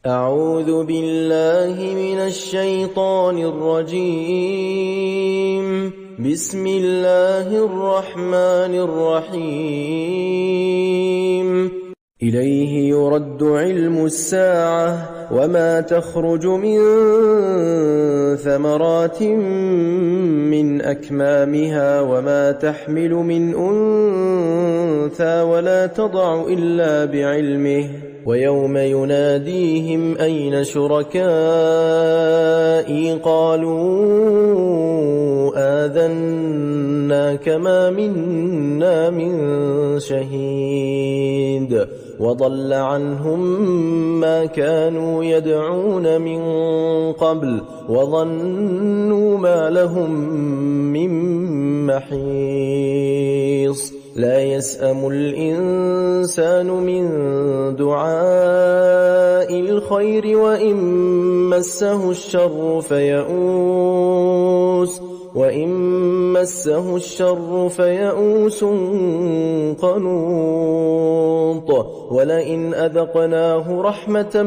أعوذ بالله من الشيطان الرجيم. بسم الله الرحمن الرحيم. إليه يرد علم الساعة وما تخرج من ثمرات من أكمامها وما تحمل من أنثى ولا تضع إلا بعلمه ويوم يناديهم أين شركائي قالوا آذناك ما منا من شهيد وضل عنهم ما كانوا يدعون من قبل وظنوا ما لهم من محيص لا يسأم الإنسان من دعاء الخير وإن مسه الشر فيئوس قنوط ولئن أذقناه رحمة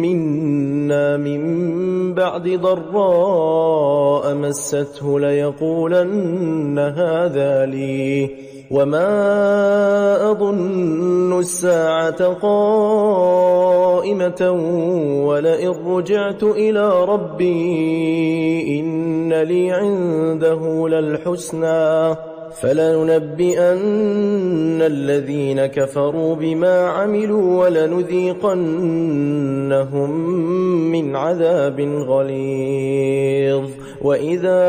منا من بعد ضراء مسته ليقولن هذا لي وما أظن الساعة قائمة ولئن رجعت إلى ربي إن لي عنده للحسنى فلننبئن الذين كفروا بما عملوا ولنذيقنهم من عذاب غليظ وإذا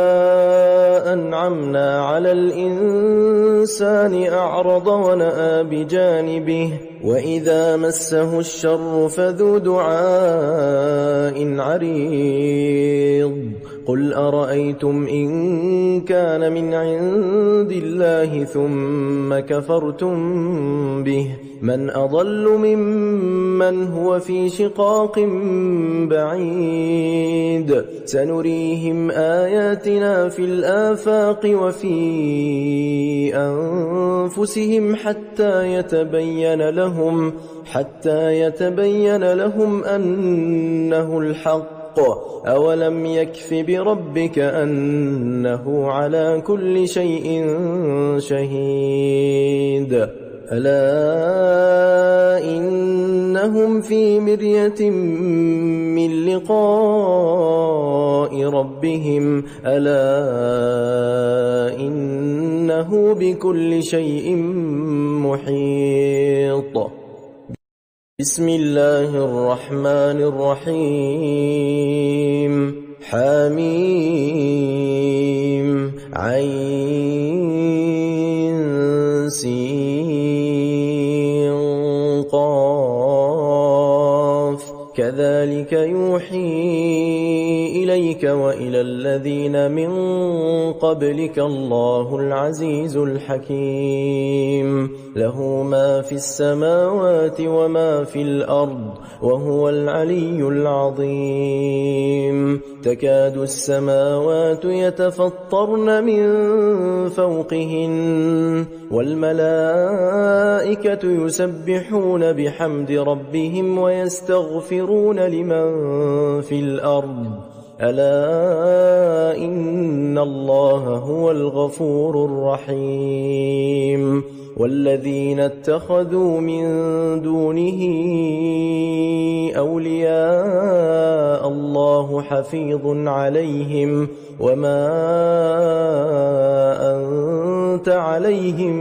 أنعمنا على الإنسان أعرض ونأى بجانبه وإذا مسه الشر فذو دعاء عريض قل أرأيتم إن كان من عند الله ثم كفرتم به من أضل ممن هو في شقاق بعيد سنريهم آياتنا في الآفاق وفي أنفسهم حتى يتبين لهم أنه الحق أولم يكف بربك أنه على كل شيء شهيد ألا إنهم في مرية من لقاء ربهم ألا إنه بكل شيء محيط بسم الله الرحمن الرحيم حميم عين سين قاف كذلك يوحي إليك وإلى الذين من قبلك الله العزيز الحكيم له ما في السماوات وما في الأرض وهو العلي العظيم تكاد السماوات يتفطرن من فوقهن والملائكة يسبحون بحمد ربهم ويستغفرون لمن في الأرض ألا إن الله هو الغفور الرحيم والذين اتخذوا من دونه أولياء الله حفيظ عليهم وما أنت عليهم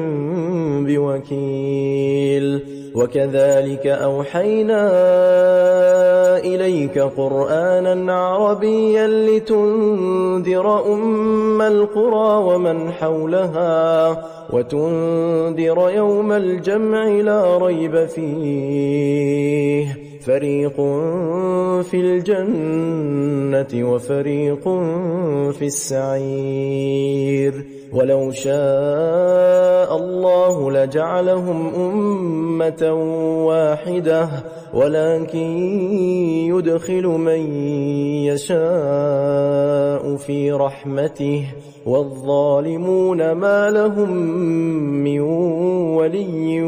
بوكيل وكذلك أوحينا إليك قرآنا عربيا لتنذر أم القرى ومن حولها وتنذر يوم الجمع لا ريب فيه فريق في الجنة وفريق في السعير ولو شاء الله لجعلهم أمة واحدة ولكن يدخل من يشاء في رحمته والظالمون ما لهم من ولي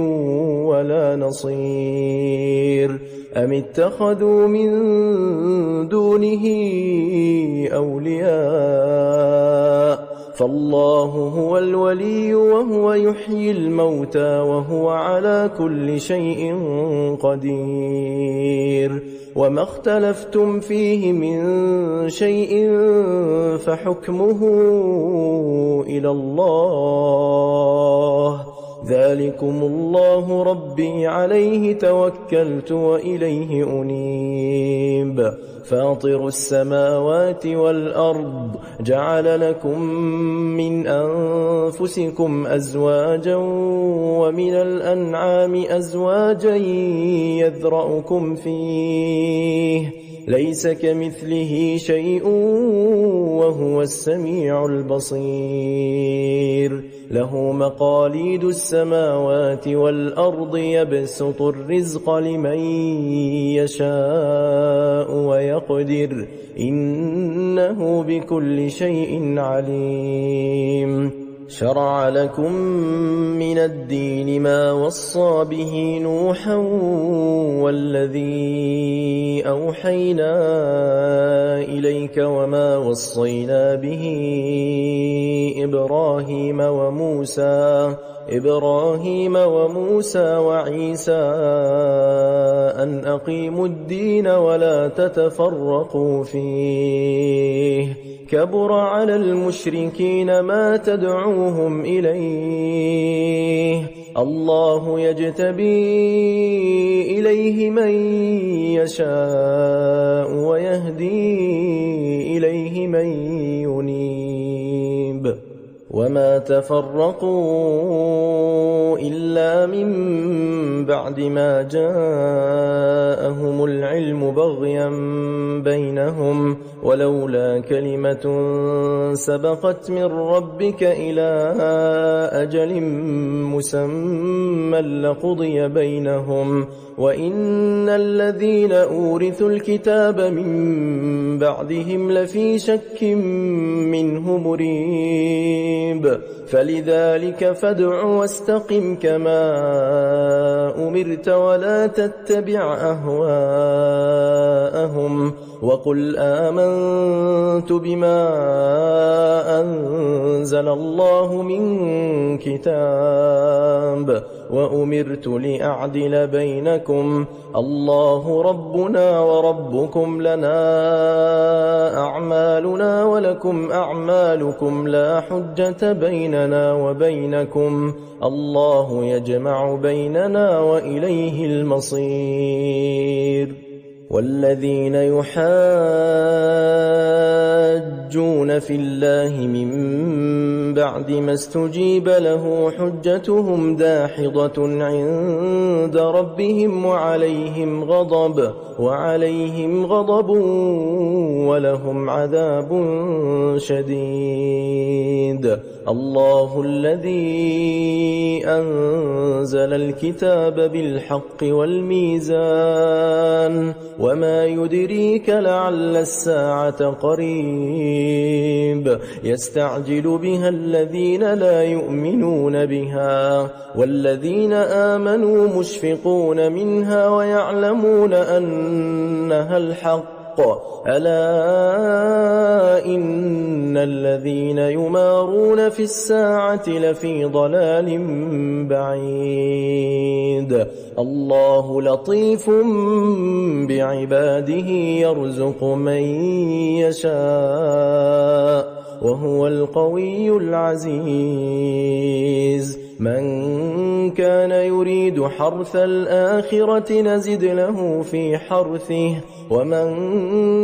ولا نصير أم اتخذوا من دونه أولياء فالله هو الولي وهو يحيي الموتى وهو على كل شيء قدير وما اختلفتم فيه من شيء فحكمه إلى الله ذلكم الله ربي عليه توكلت وإليه أنيب فاطر السماوات والأرض جعل لكم من أنفسكم أزواجا ومن الأنعام أزواجا يذرأكم فيه ليس كمثله شيء وهو السميع البصير له مقاليد السماوات والأرض يبسط الرزق لمن يشاء ويقدر إنه بكل شيء عليم شرع لكم من الدين ما وصى به نوحا والذي أوحينا إليك وما وصينا به إبراهيم وموسى وعيسى أن أقيموا الدين ولا تتفرقوا فيه كبر على المشركين ما تدعوهم إليه الله يجتبي إليه من يشاء ويهدي إليه من ينيب وما تفرقوا إلا من بعد ما جاءهم العلم بغيا بينهم ولولا كلمة سبقت من ربك إلى أجل مسمى لقضي بينهم وإن الذين أورثوا الكتاب من بعدهم لفي شك منه مريب فلذلك فادع واستقم كما أمرت ولا تتبع أهواءهم وقل آمنت بما أنزل الله من كتاب وأمرت لأعدل بينكم الله ربنا وربكم لنا أعمالنا ولكم أعمالكم لا حجة بيننا وبينكم الله يجمع بيننا وإليه المصير والذين يحاجون في الله من بعد ما استجيب له حجتهم داحضة عند ربهم وعليهم غضب ولهم عذاب شديد الله الذي أنزل الكتاب بالحق والميزان وما يدريك لعل الساعة قريب يستعجل بها الذين لا يؤمنون بها والذين آمنوا مشفقون منها ويعلمون أنها الحق ألا إن الذين يمارون في الساعة لفي ضلال بعيد الله لطيف بعباده يرزق من يشاء وهو القوي العزيز من كان يريد حرث الآخرة نزد له في حرثه ومن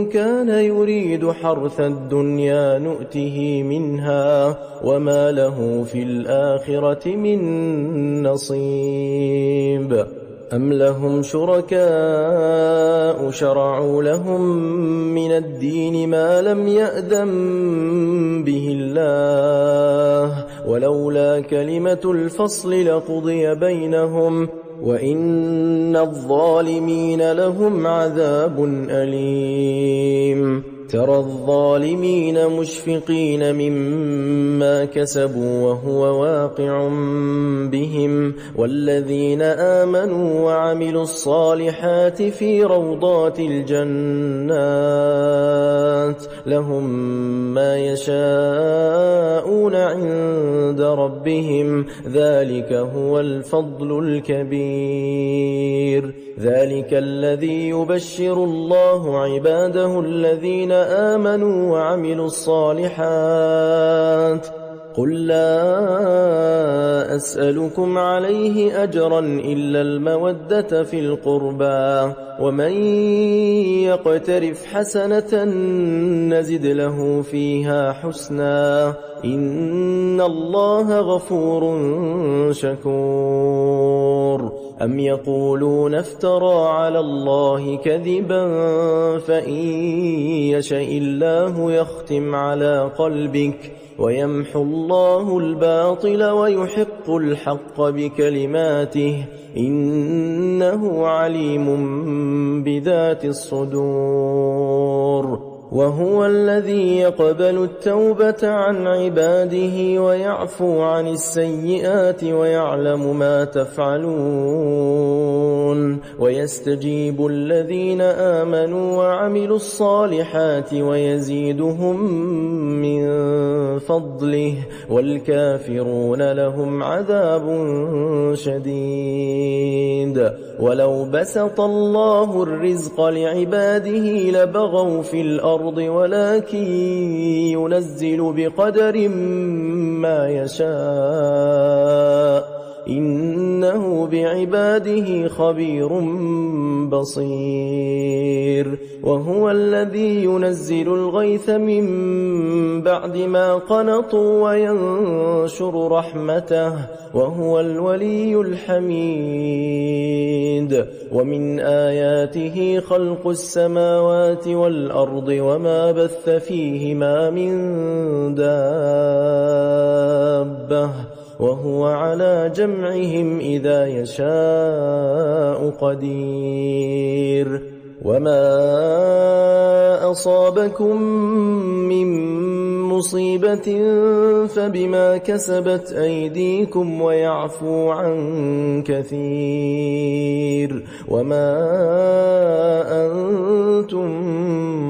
كان يريد حرث الدنيا نؤته منها وما له في الآخرة من نصيب أم لهم شركاء شرعوا لهم من الدين ما لم يأذن به الله ولولا كلمة الفصل لقضي بينهم وإن الظالمين لهم عذاب أليم ترى الظالمين مشفقين مما كسبوا وهو واقع بهم والذين آمنوا وعملوا الصالحات في روضات الجنات لهم ما يشاءون عند ربهم ذلك هو الفضل الكبير ذلك الذي يبشر الله عباده الذين آمنوا وعملوا الصالحات قل لا أسألكم عليه أجرا إلا المودة في القربى ومن يقترف حسنة نزد له فيها حسنا إن الله غفور شكور أم يقولون افترى على الله كذبا فإن يشاء الله يختم على قلبك ويمحو الله الباطل ويحق الحق بكلماته إنه عليم بذات الصدور وهو الذي يقبل التوبة عن عباده ويعفو عن السيئات ويعلم ما تفعلون ويستجيب الذين آمنوا وعملوا الصالحات ويزيدهم من فضله والكافرون لهم عذاب شديد ولو بسط الله الرزق لعباده لبغوا في الأرض ولكن ينزل بقدر ما يشاء إنه بعباده خبير بصير وهو الذي ينزل الغيث من بعد ما قنطوا وينشر رحمته وهو الولي الحميد ومن آياته خلق السماوات والأرض وما بث فيهما من دابة وهو على جمعهم إذا يشاء قدير وما أصابكم من مصيبة فبما كسبت أيديكم ويعفو عن كثير وما أنتم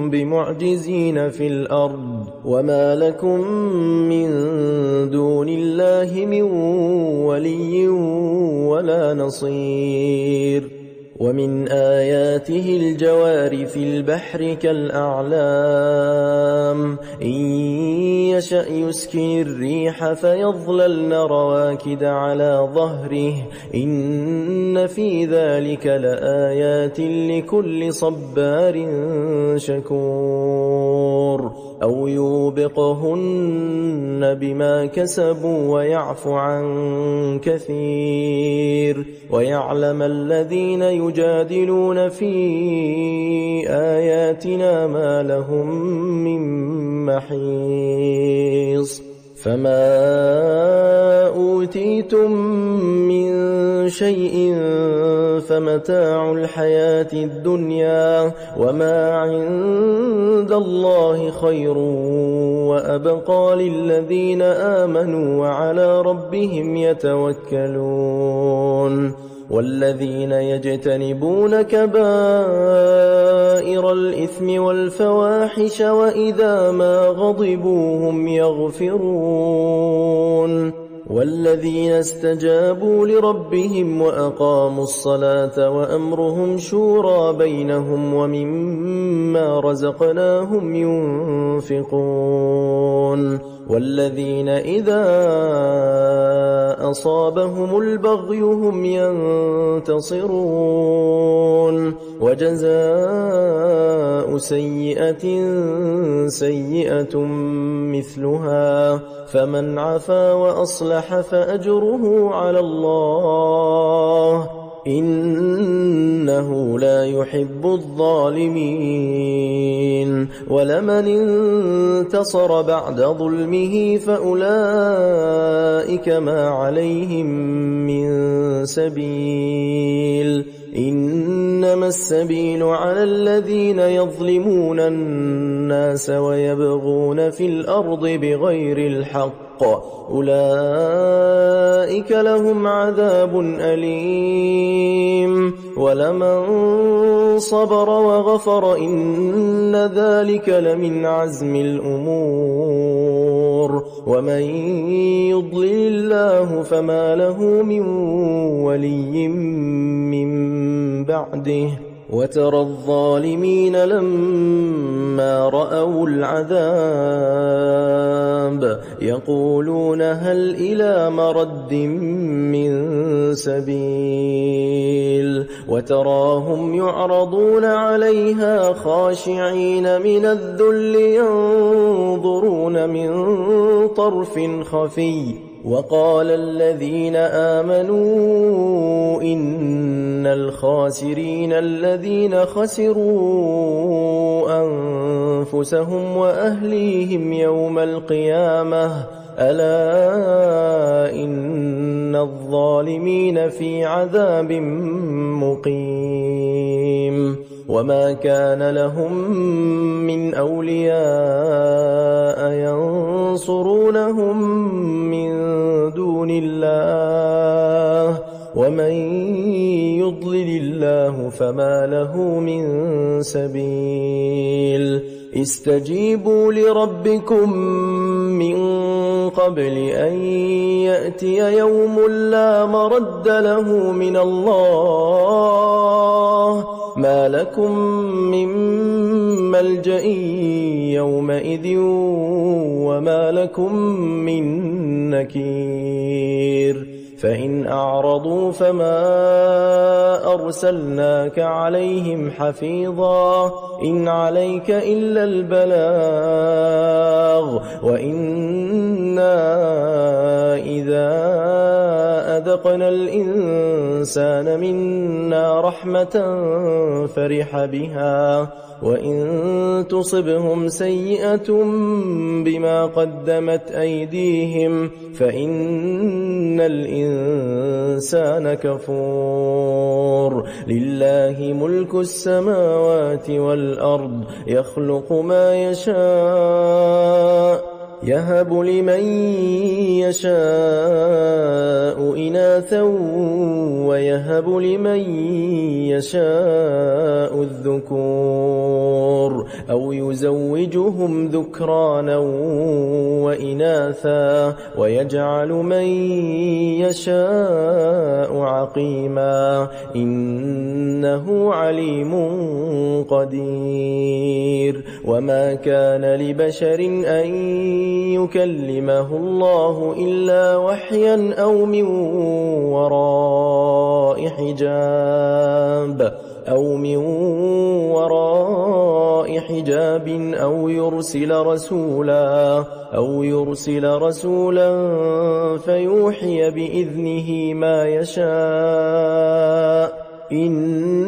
بمعجزين في الأرض وما لكم من دون الله من ولي ولا نصير ومن آياته الجوار في البحر كالأعلام إن يشأ يسكن الريح فيظللن رواكد على ظهره إن في ذلك لآيات لكل صبار شكور أو يوبقهن بما كسبوا ويعفو عن كثير ويعلم الذين يجادلون في آياتنا ما لهم من محيص فما أوتيتم من شيء فمتاع الحياة الدنيا وما عند الله خير وأبقى للذين آمنوا وعلى ربهم يتوكلون والذين يجتنبون كبائر الإثم والفواحش وإذا ما غضبوا هم يغفرون والذين استجابوا لربهم وأقاموا الصلاة وأمرهم شورى بينهم ومما رزقناهم ينفقون والذين إذا أصابهم البغي هم ينتصرون وجزاء سيئة سيئة مثلها فمن عفا وأصلح فأجره على الله إنه لا يحب الظالمين ولمن انتصر بعد ظلمه فأولئك ما عليهم من سبيل إنما السبيل على الذين يظلمون الناس ويبغون في الأرض بغير الحق أولئك لهم عذاب أليم ولمن صبر وغفر إن ذلك لمن عزم الأمور ومن يضلل الله فما له من ولي من بعده وترى الظالمين لما رأوا العذاب يقولون هل إلى مرد من سبيل وتراهم يعرضون عليها خاشعين من الذل ينظرون من طرف خفي وقال الذين آمنوا إن الخاسرين الذين خسروا أنفسهم وأهليهم يوم القيامة ألا إن الظالمين في عذاب مقيم وما كان لهم من أولياء ينصرونهم من دون الله ومن يضلل الله فما له من سبيل استجيبوا لربكم من قبل أن يأتي يوم لا مرد له من الله ما لكم من ملجأ يومئذ وما لكم من نكير فإن أعرضوا فما أرسلناك عليهم حفيظا إن عليك إلا البلاغ وإنا إذا أذقنا الإنسان منا رحمة فرح بها وإن تصبهم سيئة بما قدمت أيديهم فإن الإنسان كفور لله ملك السماوات والأرض يخلق ما يشاء يهب لمن يشاء إناثا ويهب لمن يشاء الذكور أو يزوجهم ذكرانا وإناثا ويجعل من يشاء عقيما إنه عليم قدير وما كان لبشر أن يكلمه الله إلا وحيا أو من وراء حجاب أو يرسل رسولا فيوحي بإذنه ما يشاء إنه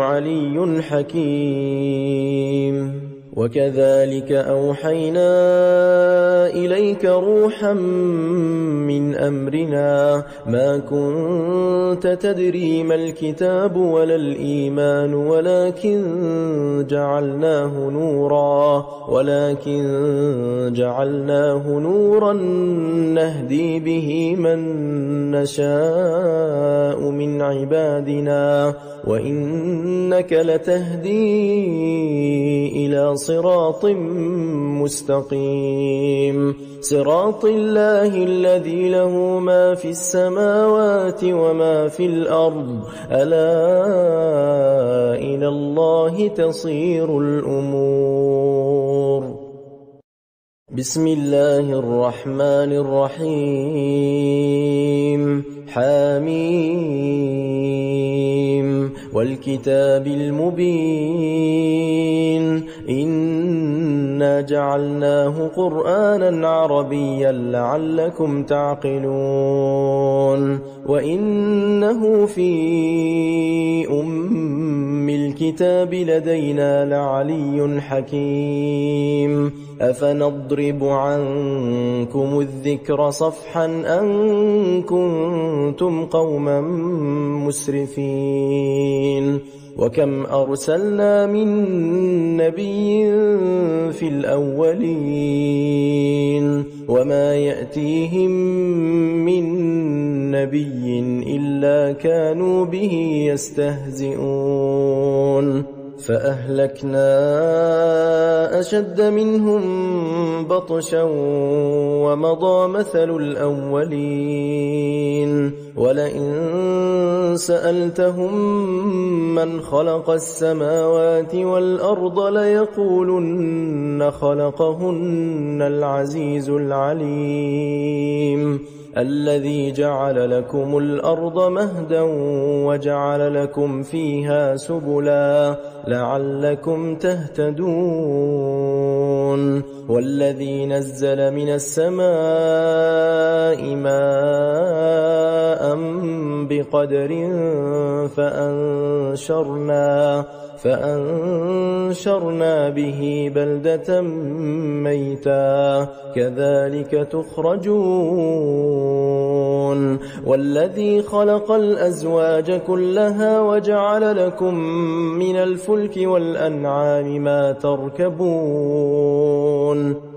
علي حكيم وكذلك أوحينا إليك روحا من أمرنا ما كنت تدري ما الكتاب ولا الإيمان ولكن جعلناه نورا نهدي به من نشاء من عبادنا وإنك لتهدي إلى صراط مستقيم صراط الله الذي له ما في السماوات وما في الأرض ألا إلى الله تصير الأمور بسم الله الرحمن الرحيم حميم والكتاب المبين إنا جعلناه قرآنا عربيا لعلكم تعقلون وإنه في الكتاب لدينا لعلي حكيم أفنضرب عنكم الذكر صفحا أن كنتم قوما مسرفين وكم أرسلنا من نبي في الأولين وما يأتيهم من نبي إلا كانوا به يستهزئون فأهلكنا أشد منهم بطشا ومضى مثل الأولين ولئن سألتهم من خلق السماوات والأرض ليقولن خلقهن العزيز العليم الذي جعل لكم الأرض مهدا وجعل لكم فيها سبلا لعلكم تهتدون والذي نزل من السماء ماء بقدر فأنشرنا به بلدة ميتا كذلك تخرجون والذي خلق الأزواج كلها وجعل لكم من الفلك والأنعام ما تركبون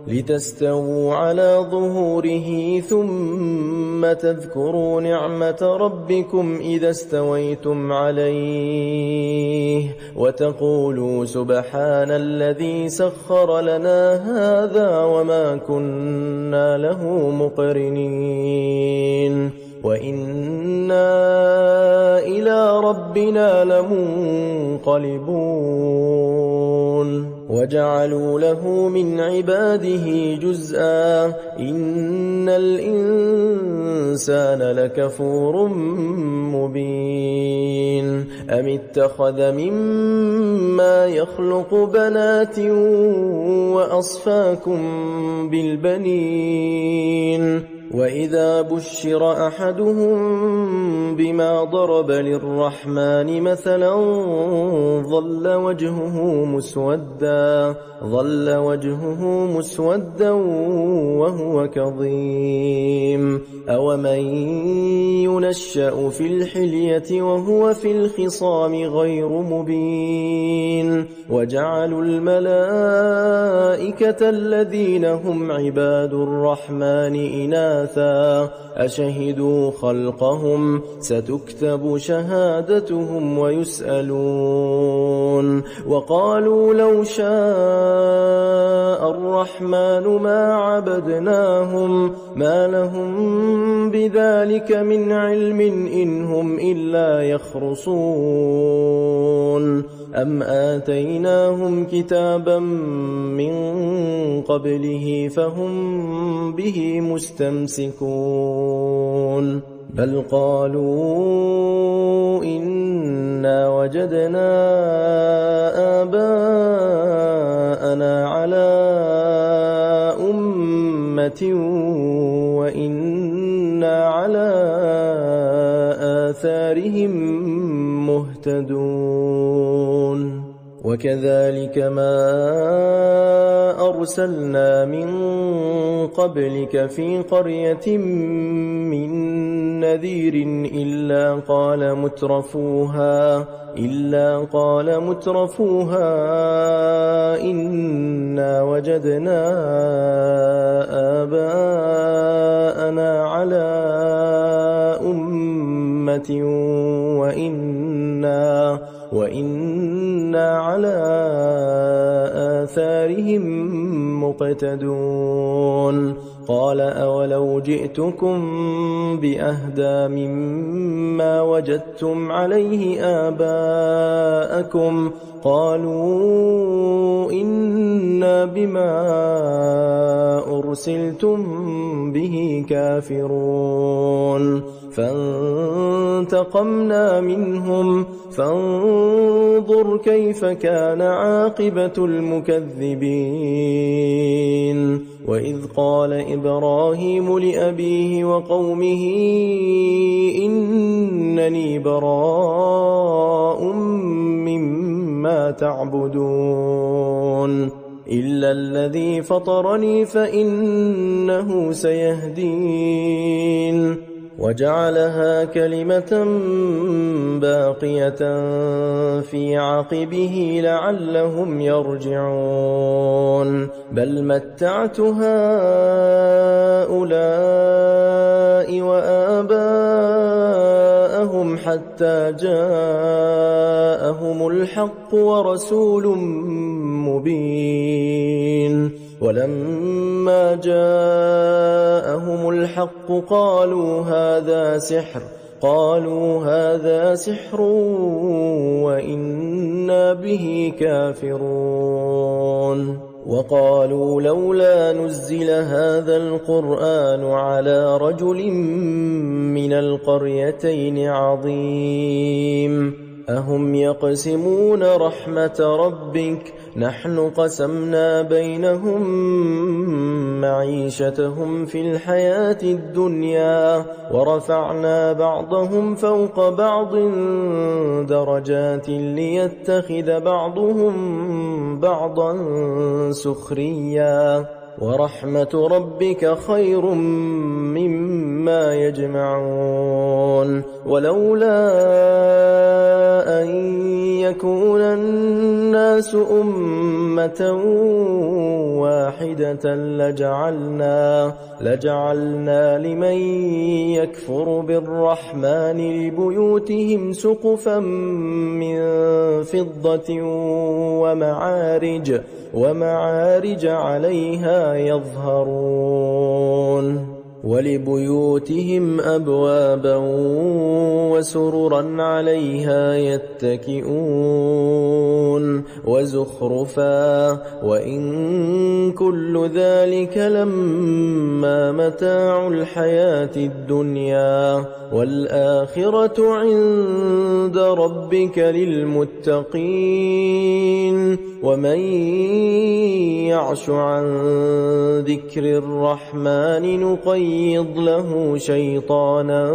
لتستووا على ظهوره ثم تذكروا نعمة ربكم إذا استويتم عليه وتقولوا سبحان الذي سخر لنا هذا وما كنا له مقرنين وإنا إلى ربنا لمنقلبون وجعلوا له من عباده جزءا إن الإنسان لكفور مبين أم اتخذ مما يخلق بنات وأصفاكم بالبنين وإذا بشر أحدهم بما ضرب للرحمن مثلا ظل وجهه مسودا وهو كظيم أومن ينشأ في الحلية وهو في الخصام غير مبين وجعلوا الملائكة الذين هم عباد الرحمن إناثا أشهدوا خلقهم ستكتب شهادتهم ويسألون وقالوا لو شاء الرحمن ما عبدناهم ما لهم بذلك من علم إن هم إلا يخرصون أم آتيناهم كتابا من قبله فهم به مستمسكون بل قالوا إنا وجدنا آباءنا على أمة وإنا على آثارهم مهتدون وكذلك ما أرسلنا من قبلك في قرية من نذير إلا قال مترفوها إنا وجدنا آباءنا على أمة وإنا على آثارهم مقتدون قال أولو جئتكم بأهدى مما وجدتم عليه آباءكم قالوا إنا بما أرسلتم به كافرون فانتقمنا منهم فانظر كيف كان عاقبة المكذبين وإذ قال إبراهيم لأبيه وقومه إنني براء مما تعبدون إلا الذي فطرني فإنه سيهدين وجعلها كلمة باقية في عقبه لعلهم يرجعون بل متعت هؤلاء وآباءهم حتى جاءهم الحق ورسول مبين ولما جاءهم الحق قالوا هذا سحر وإنا به كافرون وقالوا لولا نزل هذا القرآن على رجل من القريتين عظيم أهم يقسمون رحمة ربك نحن قسمنا بينهم معيشتهم في الحياة الدنيا ورفعنا بعضهم فوق بعض درجات ليتخذ بعضهم بعضا سخريا ورحمة ربك خير مما يجمعون ولولا أن يكون الناس أمة واحدة لجعلنا لمن يكفر بالرحمن لبيوتهم سقفا من فضة ومعارج عليها يظهرون ولبيوتهم أبوابا وسررا عليها يتكئون وزخرفا وإن كل ذلك لما متاع الحياة الدنيا والآخرة عند ربك للمتقين ومن يعش عن ذكر الرحمن نقيض له شيطانا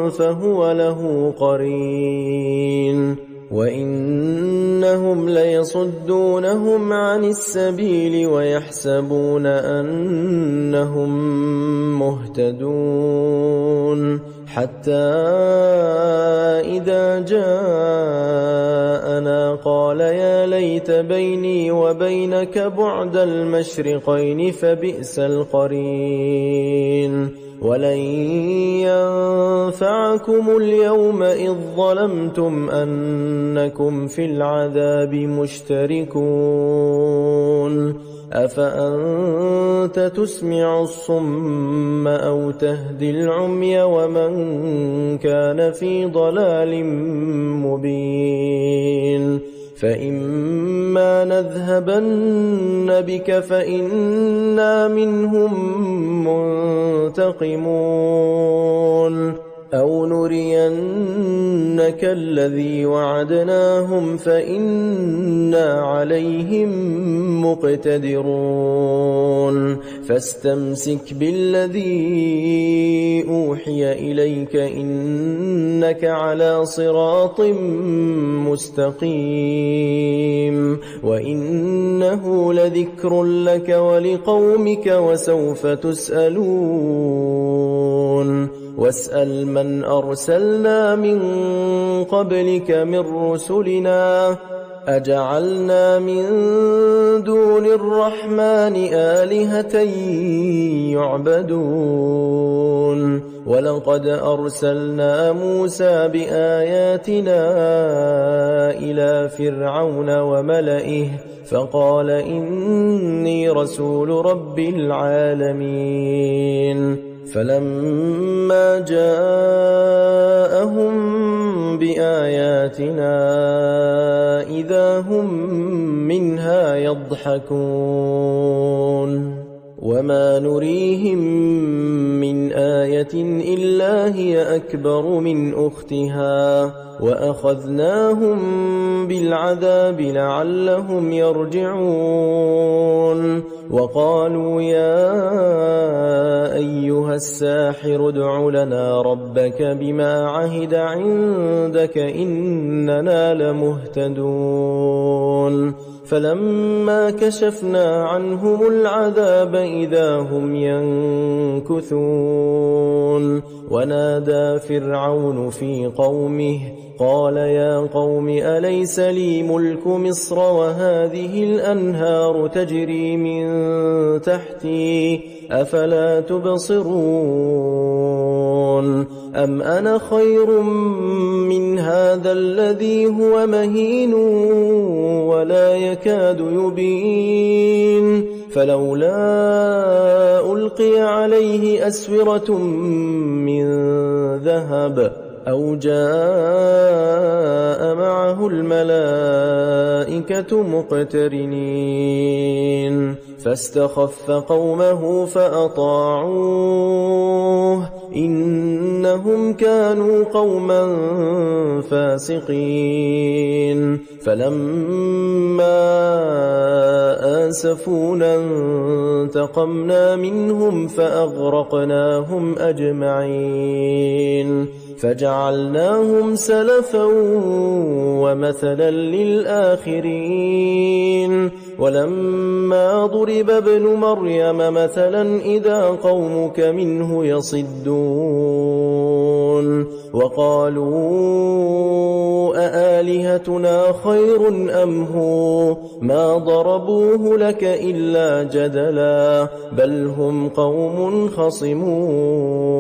فهو له قرين وإنهم ليصدونهم عن السبيل ويحسبون أنهم مهتدون حتى إذا جاءنا قال يا ليت بيني وبينك بعد المشرقين فبئس القرين ولن ينفعكم اليوم إذ ظلمتم أنكم في العذاب مشتركون أفأنت تسمع الصم أو تهدي العمي ومن كان في ضلال مبين فإما نذهبن بك فإنا منهم منتقمون أو نرينك الذي وعدناهم فإنا عليهم مقتدرون فاستمسك بالذي أوحي إليك إنك على صراط مستقيم وإنه لذكر لك ولقومك وسوف تسألون واسأل من أرسلنا من قبلك من رسلنا أجعلنا من دون الرحمن آلهة يعبدون ولقد أرسلنا موسى بآياتنا إلى فرعون وملئه فقال إني رسول رب العالمين فلما جاءهم بآياتنا إذا هم منها يضحكون وما نريهم من آية إلا هي أكبر من أختها وأخذناهم بالعذاب لعلهم يرجعون وقالوا يا أيها الساحر ادع لنا ربك بما عهد عندك إننا لمهتدون فلما كشفنا عنهم العذاب إذا هم ينكثون ونادى فرعون في قومه قال يا قوم أليس لي ملك مصر وهذه الأنهار تجري من تحتي أفلا تبصرون أم أنا خير من هذا الذي هو مهين ولا يكاد يبين فلولا ألقي عليه أسورة من ذهب أو جاء معه الملائكة مقترنين فاستخف قومه فأطاعوه إنهم كانوا قوما فاسقين فلما آسفونا انتقمنا منهم فأغرقناهم أجمعين فجعلناهم سلفا ومثلا للآخرين ولما ضرب ابن مريم مثلا إذا قومك منه يصدون وقالوا أآلهتنا خير أم هو ما ضربوه لك إلا جدلا بل هم قوم خصمون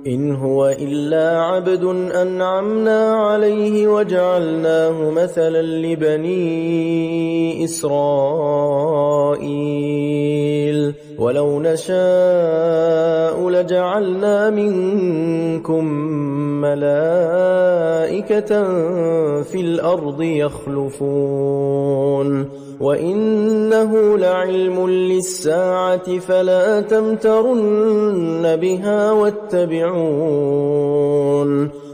إن هو إلا عبد أنعمنا عليه وجعلناه مثلا لبني إسرائيل ولو نشاء لجعلنا منكم ملائكة في الأرض يخلفون وإنه لعلم للساعة فلا تمترن بها واتبعون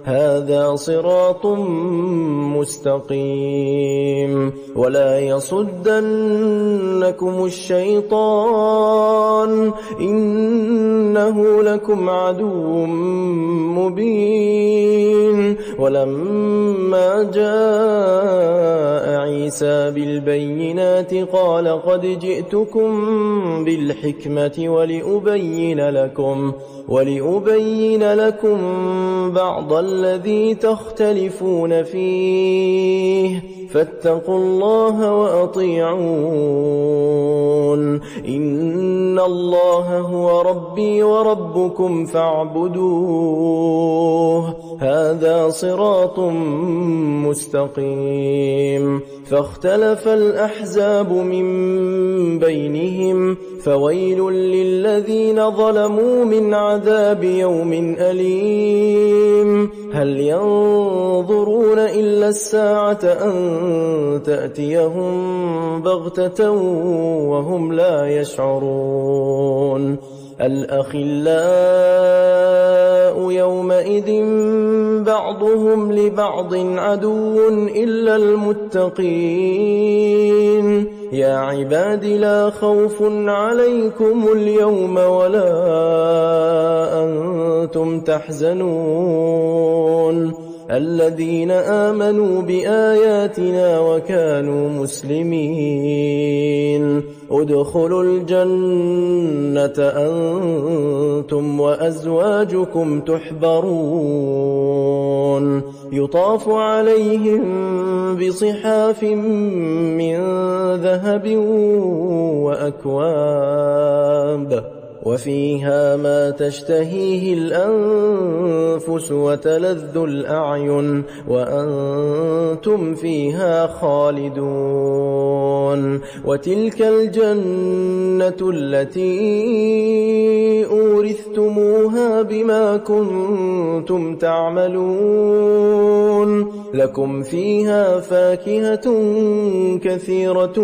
هذا صراط مستقيم ولا يصدنكم الشيطان إنه لكم عدو مبين ولما جاء عيسى بالبينات قال قد جئتكم بالحكمة ولأبين لكم بعض الذي تختلفون فيه فاتقوا الله وأطيعون إن الله هو ربي وربكم فاعبدوه هذا صراط مستقيم فاختلف الأحزاب من بينهم فويل للذين ظلموا من عذاب يوم أليم هل ينظرون إلا الساعة أن تأتيهم بغتة وهم لا يشعرون الأخلاء يومئذ بعضهم لبعض عدو إلا المتقين يا عباد لا خوف عليكم اليوم ولا أنتم تحزنون الذين آمنوا بآياتنا وكانوا مسلمين ادخلوا الجنة أنتم وأزواجكم تحبرون يطاف عليهم بصحاف من ذهب وفيها ما تشتهيه الأنفس وتلذ الأعين وأنتم فيها خالدون وتلك الجنة التي أورثتموها بما كنتم تعملون لكم فيها فاكهة كثيرة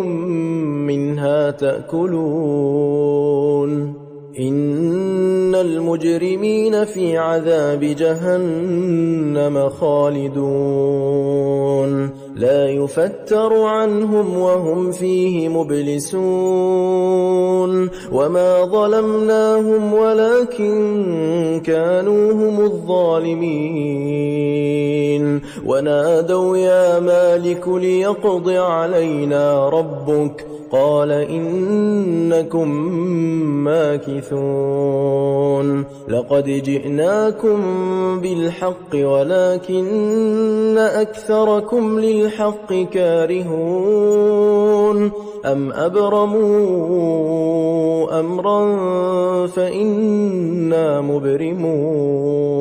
منها تأكلون إن المجرمين في عذاب جهنم خالدون لا يفتر عنهم وهم فيه مبلسون وما ظلمناهم ولكن كانوا هم الظالمين ونادوا يا مالك ليقض علينا ربك قال إنكم ماكثون لقد جئناكم بالحق ولكن أكثركم للحق كارهون أم أبرموا أمرا فإنا مبرمون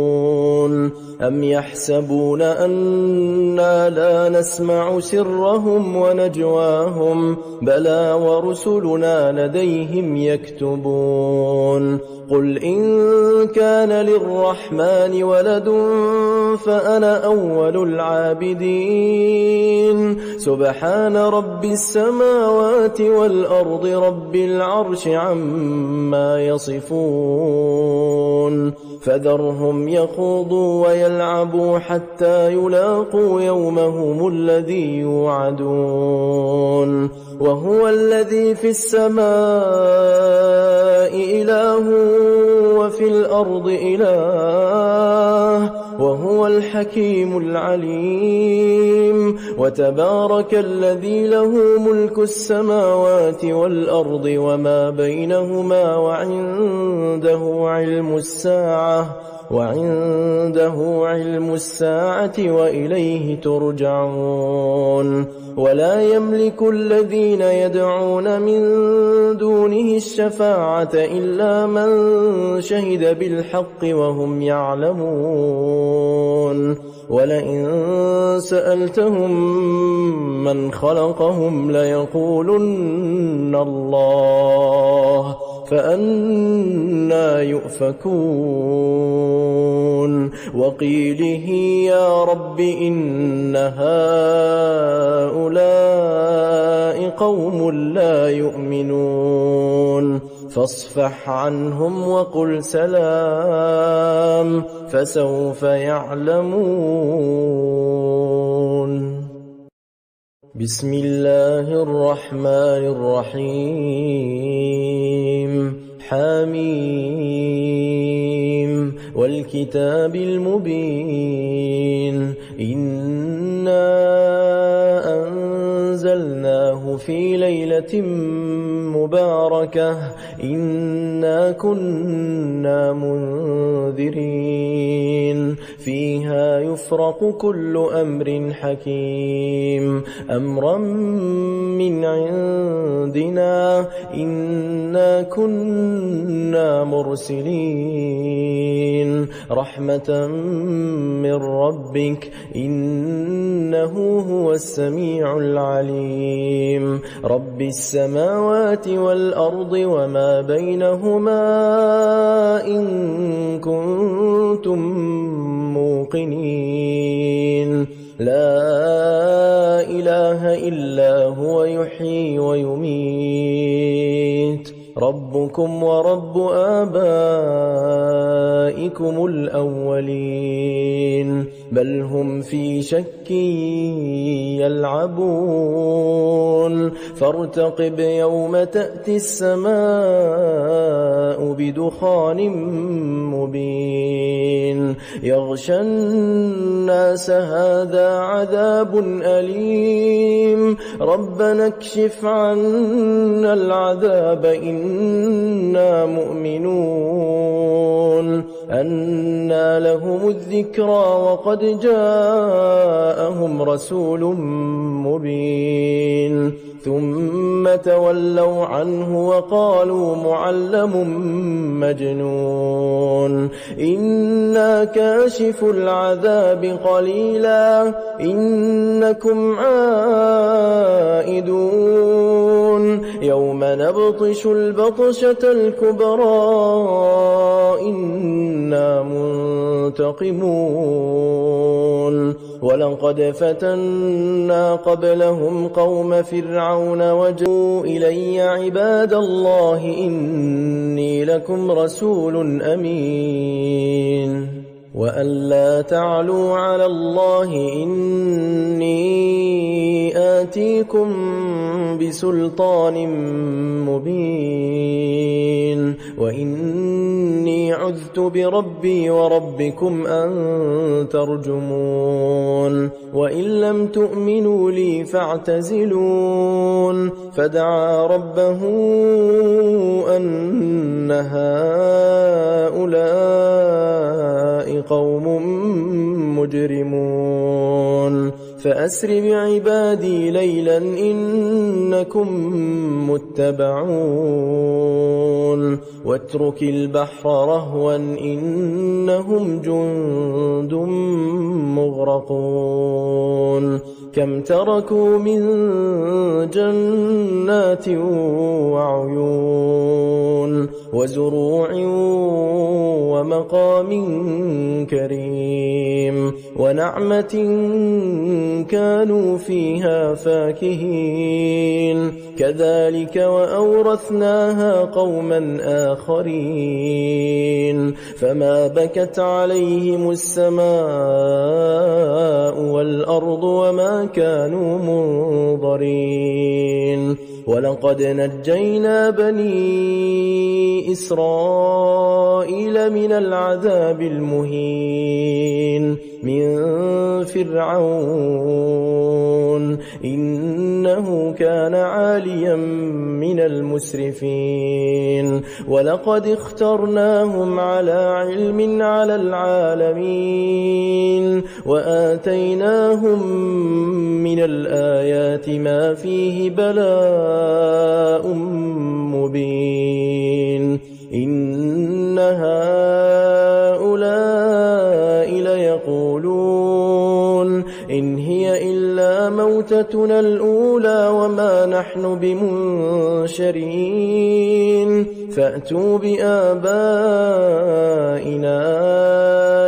أم يحسبون أنا لا نسمع سرهم ونجواهم بلى ورسلنا لديهم يكتبون قل إن كان للرحمن ولد فأنا أول العابدين سبحان رب السماوات والأرض رب العرش عما يصفون فذرهم يخوضوا ويلعبوا حتى يلاقوا يومهم الذي يوعدون وهو الذي في السماء إله وفي الأرض إله وهو الحكيم العليم وتبارك الذي له ملك السماوات والأرض وما بينهما وعنده علم الساعة وإليه ترجعون ولا يملك الذين يدعون من دونه الشفاعة إلا من شهد بالحق وهم يعلمون ولئن سألتهم من خلقهم ليقولن الله فأنى يؤفكون وقيله يا رب إن هؤلاء قوم لا يؤمنون فاصفح عنهم وقل سلام فسوف يعلمون بسم الله الرحمن الرحيم حميم والكتاب المبين إنا أنزلناه في ليلة مباركة إنا كنا منذرين فيها يفرق كل أمر حكيم أمرا من عندنا إنا كنا مرسلين رحمة من ربك إنه هو السميع العليم رب السماوات والأرض وما بينهما إن كنتم موقنين لا إله إلا هو يحيي ويميت ربكم ورب آبائكم الأولين بل هم في شك يلعبون فارتقب يوم تأتي السماء بدخان مبين يغشى الناس هذا عذاب أليم ربنا اكشف عنا العذاب إنا مؤمنون أنى لهم الذكرى وقد جاءهم رسول مبين ثم ثم تولوا عنه وقالوا معلم مجنون إنا كاشف العذاب قليلا إنكم عائدون يوم نبطش البطشة الكبرى إنا منتقمون ولقد فتنا قبلهم قوم فرعون وجاءوا إلي عباد الله إني لكم رسول أمين وأن لا تعلوا على الله إني آتيكم بسلطان مبين وإني عذت بربي وربكم أن ترجمون وإن لم تؤمنوا لي فاعتزلون فدعا ربه أن هؤلاء قوم مجرمون فأسر بعبادي ليلا إنكم متبعون واترك البحر رهوا إنهم جند مغرقون كم تركوا من جنات وعيون وزروع ومقام كريم ونعمة كانوا فيها فاكهين كذلك وأورثناها قوما آخرين فما بكت عليهم السماء والأرض وما كانوا منظرين ولقد نجينا بني إسرائيل من العذاب المهين من فرعون إنه كان عاليا من المسرفين ولقد اخترناهم على علم على العالمين وآتيناهم من الآيات ما فيه بلاء مبين إن هؤلاء ليقولون إن هي إلا موتتنا الأولى وما نحن بمنشرين فأتوا بآبائنا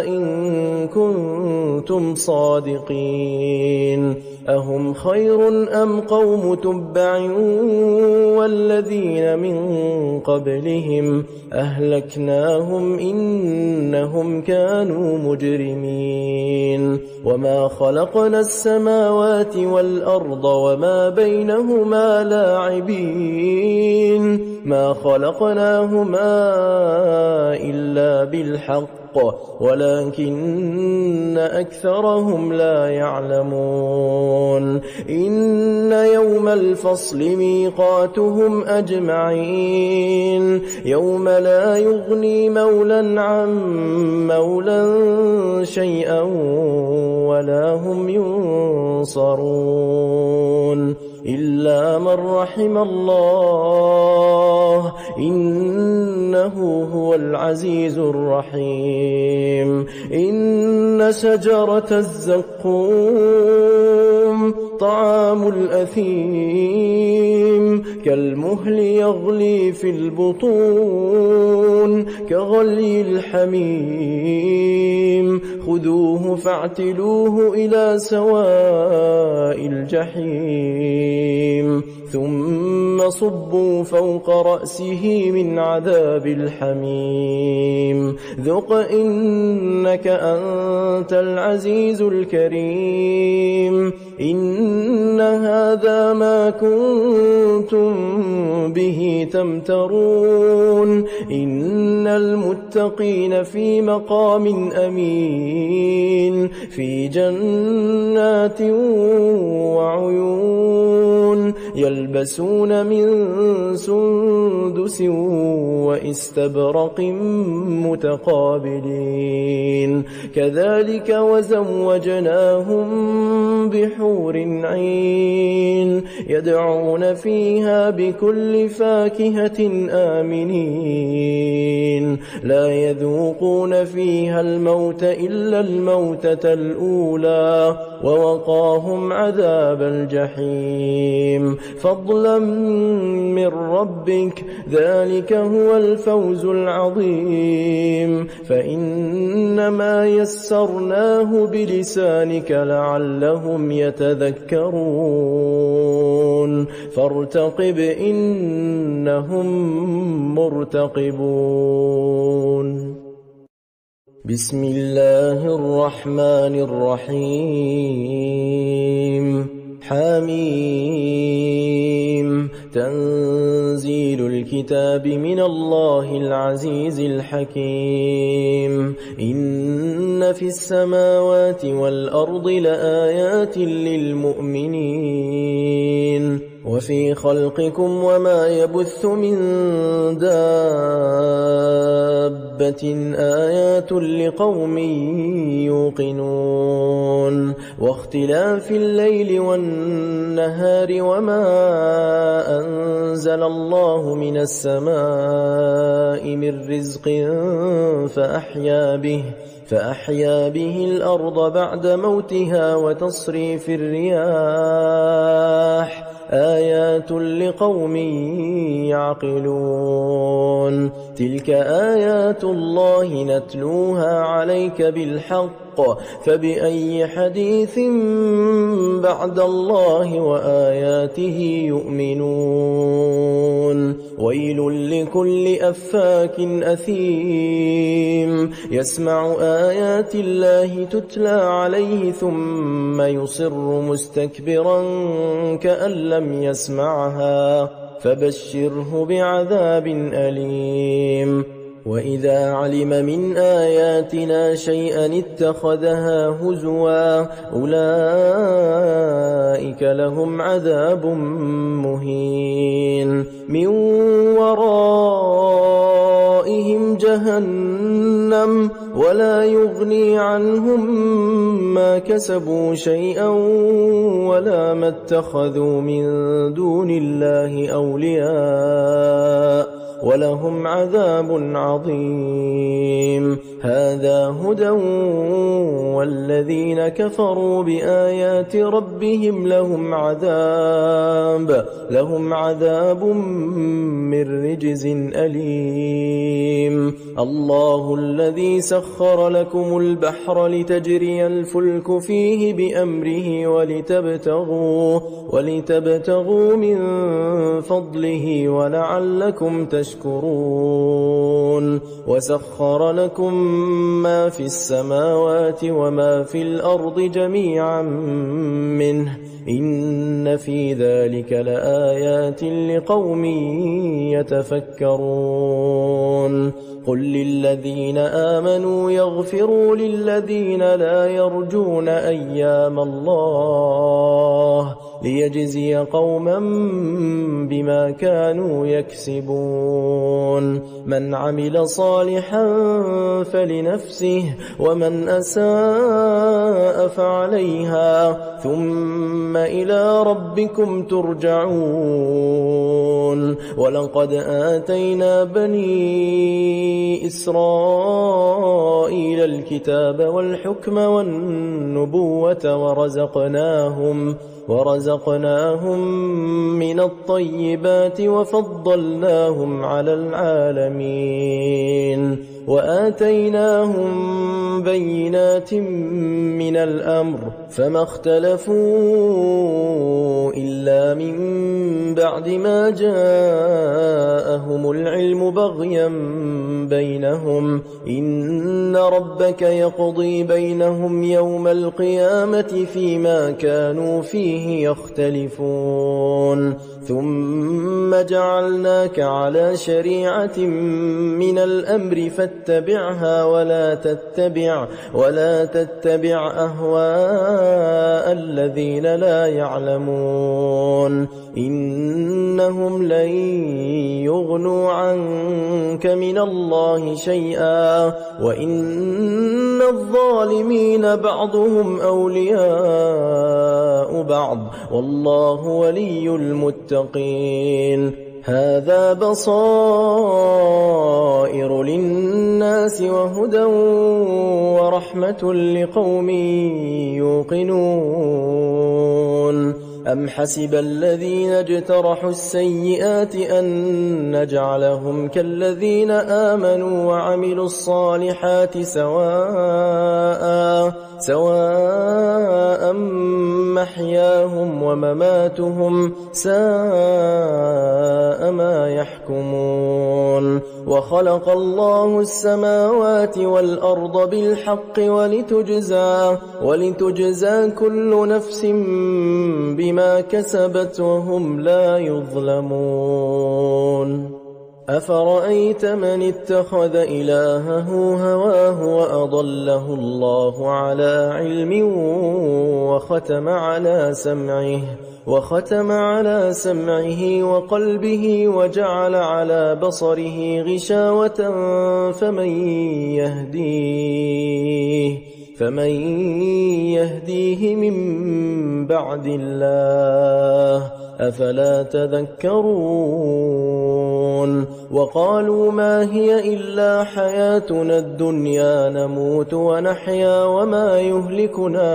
إن كنتم صادقين أهم خير أم قوم تبع والذين من قبلهم أهلكناهم إنهم كانوا مجرمين وما خلقنا السماوات والأرض وما بينهما لاعبين ما خلقناهما إلا بالحق ولكن أكثرهم لا يعلمون إن يوم الفصل ميقاتهم أجمعين يوم لا يغني مولى عن مولى شيئا ولا هم ينصرون إلا من رحم الله إنه هو العزيز الرحيم إن شجرة الزقوم طعام الأثيم كالمهل يغلي في البطون كغلي الحميم خذوه فاعتلوه إلى سواء الجحيم ثم صبوا فوق رأسه من عذاب الحميم ذق إنك أنت العزيز الكريم إن هذا ما كنتم به تمترون إن المتقين في مقام أمين في جنات وعيون يلبسون من سندس وإستبرق متقابلين كذلك وزوجناهم بحور عين يدعون فيها بكل فاكهة آمنين لا يذوقون فيها الموت إلا الموتة الأولى ووقاهم عذاب الجحيم فضلا من ربك ذلك هو الفوز العظيم فإنما يسرناه بلسانك لعلهم يتذكرون فارتقب إنهم مرتقبون بسم الله الرحمن الرحيم حميم تنزيل الكتاب من الله العزيز الحكيم إن في السماوات والأرض لآيات للمؤمنين وفي خلقكم وما يبث من دابة آيات لقوم يوقنون واختلاف الليل والنهار وما أنزل الله من السماء من رزق فأحيا به الأرض بعد موتها وتصريف الرياح آيات لقوم يعقلون تلك آيات الله نتلوها عليك بالحق فبأي حديث بعد الله وآياته يؤمنون ويل لكل أفاك أثيم يسمع آيات الله تتلى عليه ثم يصر مستكبرا كأن لم يسمعها فبشره بعذاب أليم وإذا علم من آياتنا شيئا اتخذها هزوا أولئك لهم عذاب مهين من ورائهم جهنم ولا يغني عنهم ما كسبوا شيئا ولا ما اتخذوا من دون الله أولياء ولهم عذاب عظيم هذا هدى والذين كفروا بآيات ربهم لهم عذاب من رجز أليم الله الذي سخر لكم البحر لتجري الفلك فيه بأمره ولتبتغوا من فضله ولعلكم تشكرون وسخر لكم ما في السماوات وما في الأرض جميعا منه إن في ذلك لآيات لقوم يتفكرون قل للذين آمنوا يغفروا للذين لا يرجون أيام الله ليجزي قوما بما كانوا يكسبون من عمل صالحا فلنفسه ومن أساء فعليها ثم إلى ربكم ترجعون ولقد آتينا بني إسرائيل الكتاب والحكم والنبوة ورزقناهم من الطيبات وفضلناهم على العالمين وآتيناهم بينات من الأمر فما اختلفوا إلا من بعد ما جاءهم العلم بغيا بينهم إن ربك يقضي بينهم يوم القيامة فيما كانوا فيه يختلفون ثم ثم جعلناك على شريعة من الأمر فاتبعها ولا تتبع أهواء الذين لا يعلمون إنهم لن يغنوا عنك من الله شيئا وإن الظالمين بعضهم أولياء بعض والله ولي المتقين هذا بصائر للناس وهدى ورحمة لقوم يوقنون أم حسب الذين اجترحوا السيئات أن نجعلهم كالذين آمنوا وعملوا الصالحات سواء محياهم ومماتهم ساء ما يحكمون وخلق الله السماوات والأرض بالحق ولتجزى كل نفس بما كسبت وهم لا يظلمون أفرأيت من اتخذ إلهه هواه وأضله الله على علم وختم على سمعه وقلبه وجعل على بصره غشاوة فمن يهديه من بعد الله أفلا تذكرون وقالوا ما هي إلا حياتنا الدنيا نموت ونحيا وما يهلكنا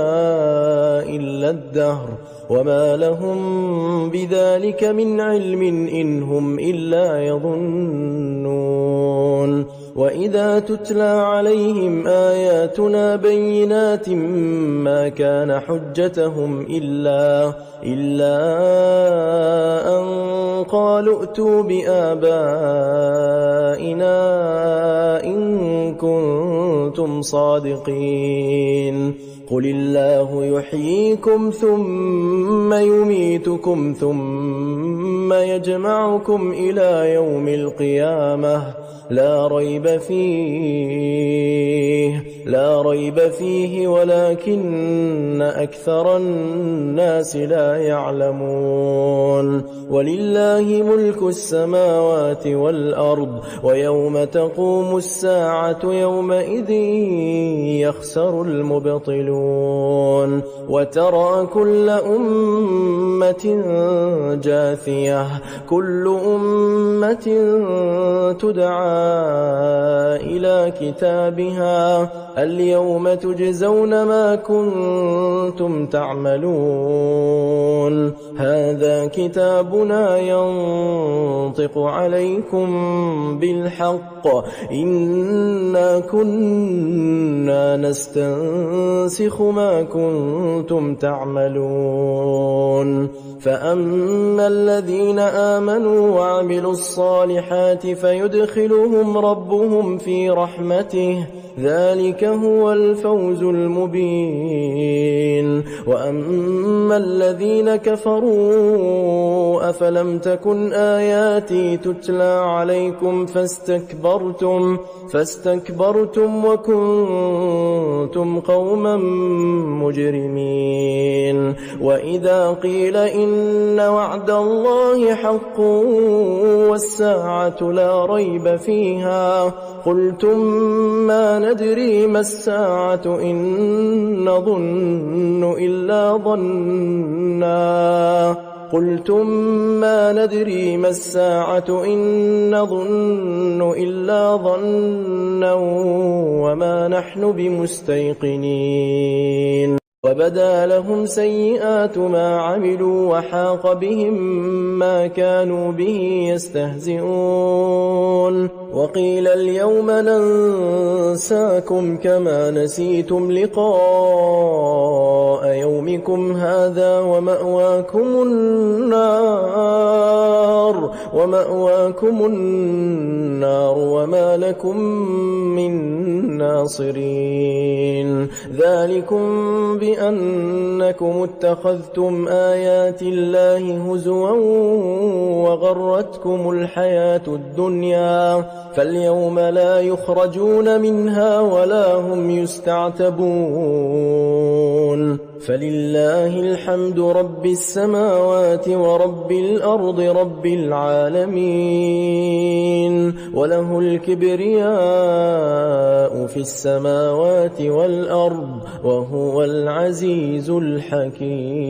إلا الدهر وما لهم بذلك من علم إن هم إلا يظنون وإذا تتلى عليهم آياتنا بينات ما كان حجتهم إلا أن قالوا ائتوا بآبائنا إن كنتم صادقين قل الله يحييكم ثم يميتكم ثم يجمعكم إلى يوم القيامة لا ريب فيه ولكن أكثر الناس لا يعلمون ولله ملك السماوات والأرض ويوم تقوم الساعة يومئذ يخسر المبطلون وترى كل أمة جاثية كل أمة تدعى إلى كتابها اليوم تجزون ما كنتم تعملون هذا كتابنا ينطق عليكم بالحق إنا كنا نستنسخ ما كنتم تعملون فأما الذين آمنوا وعملوا الصالحات فيدخلهم ربهم في رحمته ذلك هو الفوز المبين وأما الذين كفروا أفلم تكن آياتي تتلى عليكم فاستكبرتم وكنتم قوما مجرمين وإذا قيل إن وعد الله حق والساعة لا ريب فيها قلتم ما ندري ما الساعة إن نظن إلا ظنا وما نحن بمستيقنين وبدا لهم سيئات ما عملوا وحاق بهم ما كانوا به يستهزئون وقيل اليوم ننساكم كما نسيتم لقاء يومكم هذا ومأواكم النار النار ومأواكم النار وما لكم من ناصرين ذلكم بأنكم اتخذتم آيات الله هزوا وغرتكم الحياة الدنيا فاليوم لا يخرجون منها ولا هم يستعتبون فلله الحمد رب السماوات ورب الأرض رب العالمين وله الكبرياء في السماوات والأرض وهو العزيز الحكيم.